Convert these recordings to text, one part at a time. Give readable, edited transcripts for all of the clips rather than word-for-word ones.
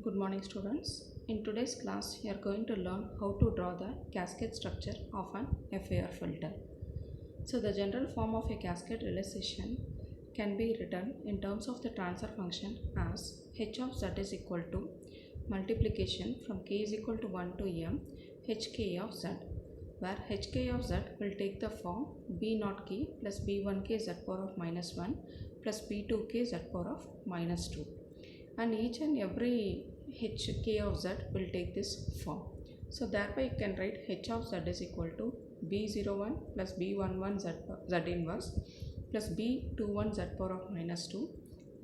Good morning students. In today's class, we are going to learn how to draw the cascade structure of an FAR filter. So the general form of a cascade realization can be written in terms of the transfer function as h of z is equal to multiplication from k is equal to 1 to m hk of z, where hk of z will take the form b naught k plus b1k z power of minus 1 plus b2k z power of minus 2, and each and every hk of z will take this form. So thereby you can write h of z is equal to b01 plus b11 z inverse plus b21 z power of minus 2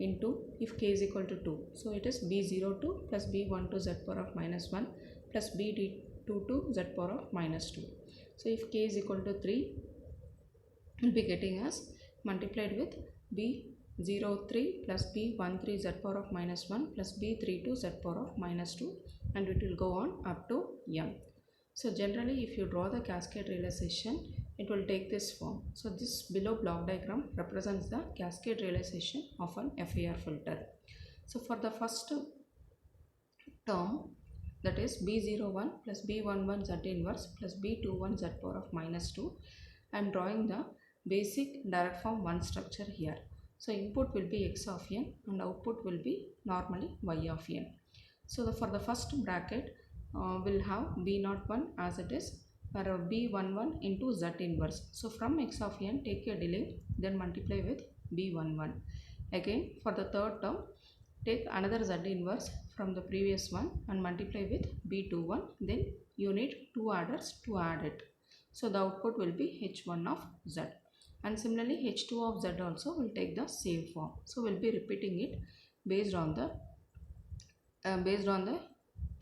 into, if k is equal to 2, so it is b02 plus b12 z power of minus 1 plus b22 z power of minus 2. So if k is equal to 3, will be getting us multiplied with b03 plus b13 z power of minus 1 plus b32 z power of minus 2, and it will go on up to m. So generally if you draw the cascade realization, it will take this form. So this below block diagram represents the cascade realization of an FAR filter. So for the first term, that is b01 plus b11 z inverse plus b21 z power of minus 2, I am drawing the basic direct form 1 structure here. So input will be x of n and output will be normally y of n. So for the first bracket, we'll have b01 as it is, where b11 into z inverse. So from x of n, take a delay, then multiply with b11. Again for the third term, take another z inverse from the previous one and multiply with b21, then you need two adders to add it. So the output will be h1 of z, and similarly h2 of z also will take the same form. So we'll be repeating it based on the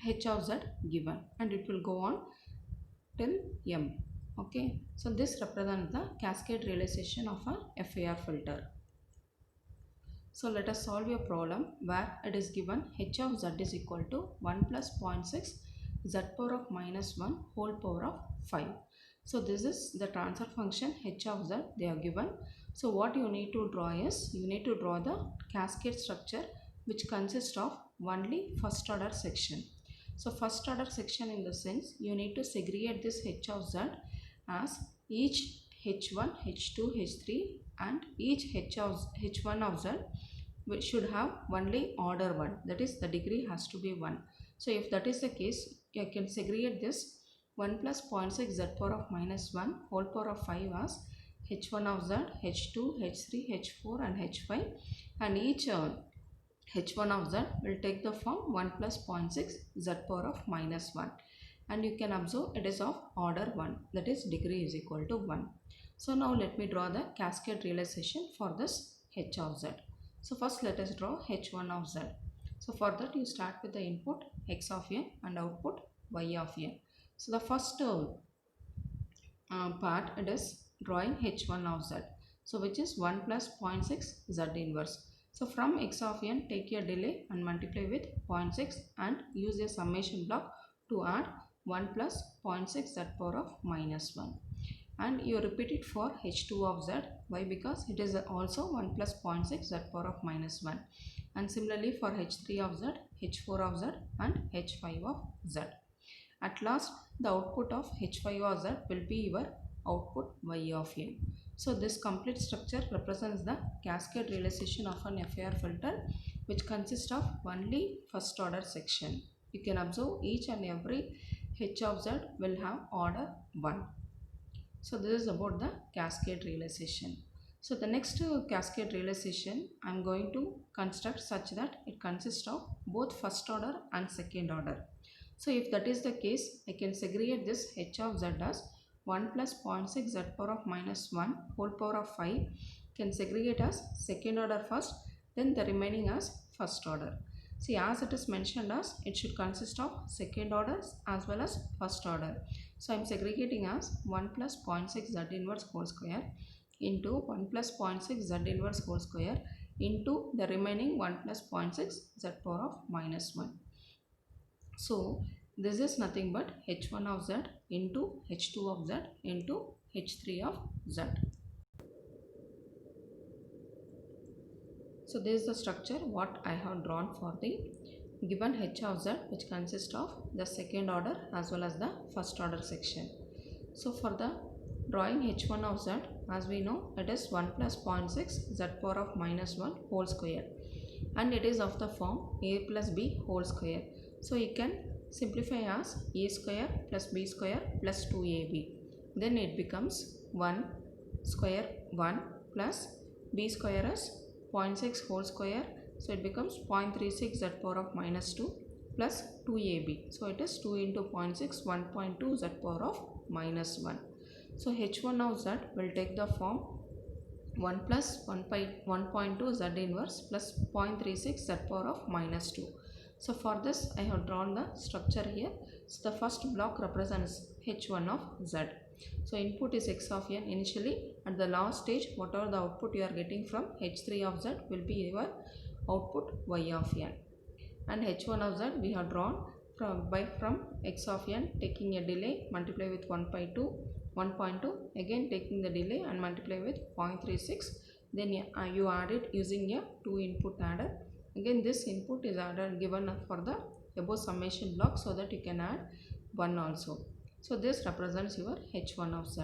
h of z given, and it will go on till m. Okay, so this represents the cascade realization of a FAR filter. So let us solve a problem where it is given h of z is equal to 1 plus 0.6 z power of minus 1 whole power of 5. So this is the transfer function h of z they are given. So what you need to draw is, you need to draw the cascade structure which consists of only first order section. So first order section in the sense, you need to segregate this h of z as each h1, h2, h3 and each h1 of z should have only order 1, that is the degree has to be 1. So if that is the case, you can segregate this 1 plus 0.6 z power of minus 1 whole power of 5 as h1 of z, h2, h3, h4 and h5, and each h1 of z will take the form 1 plus 0.6 z power of minus 1, and you can observe it is of order 1, that is degree is equal to 1. So now let me draw the cascade realization for this h of z. So first let us draw h1 of z. So for that you start with the input x of n and output y of n. So the first part, it is drawing h1 of z, so which is 1 plus 0.6 z inverse. So from x of n, take a delay and multiply with 0.6 and use a summation block to add 1 plus 0.6 z power of minus 1, and you repeat it for h2 of z. Why? Because it is also 1 plus 0.6 z power of minus 1, and similarly for h3 of z, h4 of z and h5 of z. At last the output of h5 of z will be your output y of n. So this complete structure represents the cascade realization of an FAR filter which consists of only first order section. You can observe each and every h of z will have order 1. So this is about the cascade realization. So the next cascade realization I am going to construct such that it consists of both first order and second order. So if that is the case, I can segregate this h of z as 1 plus 0.6 z power of minus 1 whole power of 5, can segregate as second order first, then the remaining as first order. See, as it is mentioned as, it should consist of second orders as well as first order. So I am segregating as 1 plus 0.6 z inverse whole square into 1 plus 0.6 z inverse whole square into the remaining 1 plus 0.6 z power of minus 1. So this is nothing but h1 of z into h2 of z into h3 of z. So this is the structure what I have drawn for the given h of z, which consists of the second order as well as the first order section. So for the drawing h1 of z, as we know, it is 1 plus 0.6 z power of minus 1 whole square, and it is of the form a plus b whole square. So you can simplify as a square plus b square plus 2ab. Then it becomes 1 square 1 plus b square is 0.6 whole square. So it becomes 0.36 z power of minus 2 plus 2ab. So it is 2 into 0.6, 1.2 z power of minus 1. So h1 of z will take the form 1 plus 1.2 z inverse plus 0.36 z power of minus 2. So for this I have drawn the structure here. So the first block represents h1 of z. So input is x of n initially. At the last stage, whatever the output you are getting from h3 of z will be your output y of n. And h1 of z we have drawn from x of n, taking a delay, multiply with 1.2, again taking the delay and multiply with 0.36. Then you add it using a 2 input adder. Again this input is added given for the above summation block, so that you can add 1 also. So this represents your h1 of z.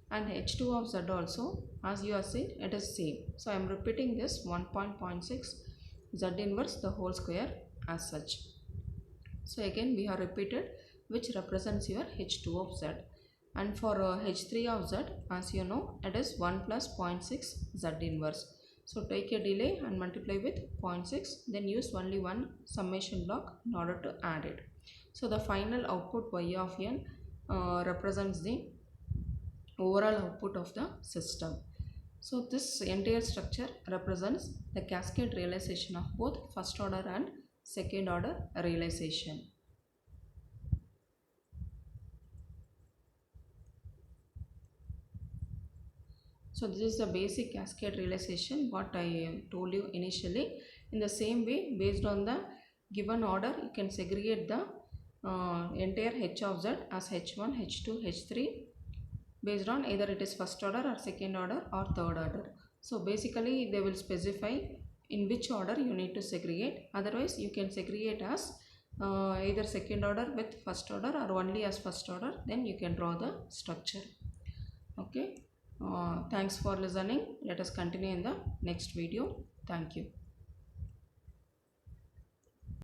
And h2 of z also, as you have seen, it is same. So I am repeating this 1.06 z inverse the whole square as such. So again we have repeated, which represents your h2 of z. And for h3 of z, as you know, it is 1 plus 0.6 z inverse. So take a delay and multiply with 0.6, then use only one summation block in order to add it. So the final output y of n represents the overall output of the system. So this entire structure represents the cascade realization of both first order and second order realization. So this is the basic cascade realization what I told you initially. In the same way, based on the given order, you can segregate the entire h of z as h1, h2, h3 based on either it is first order or second order or third order. So basically they will specify in which order you need to segregate. Otherwise you can segregate as either second order with first order or only as first order. Then you can draw the structure. Okay. Thanks for listening. Let us continue in the next video. Thank you.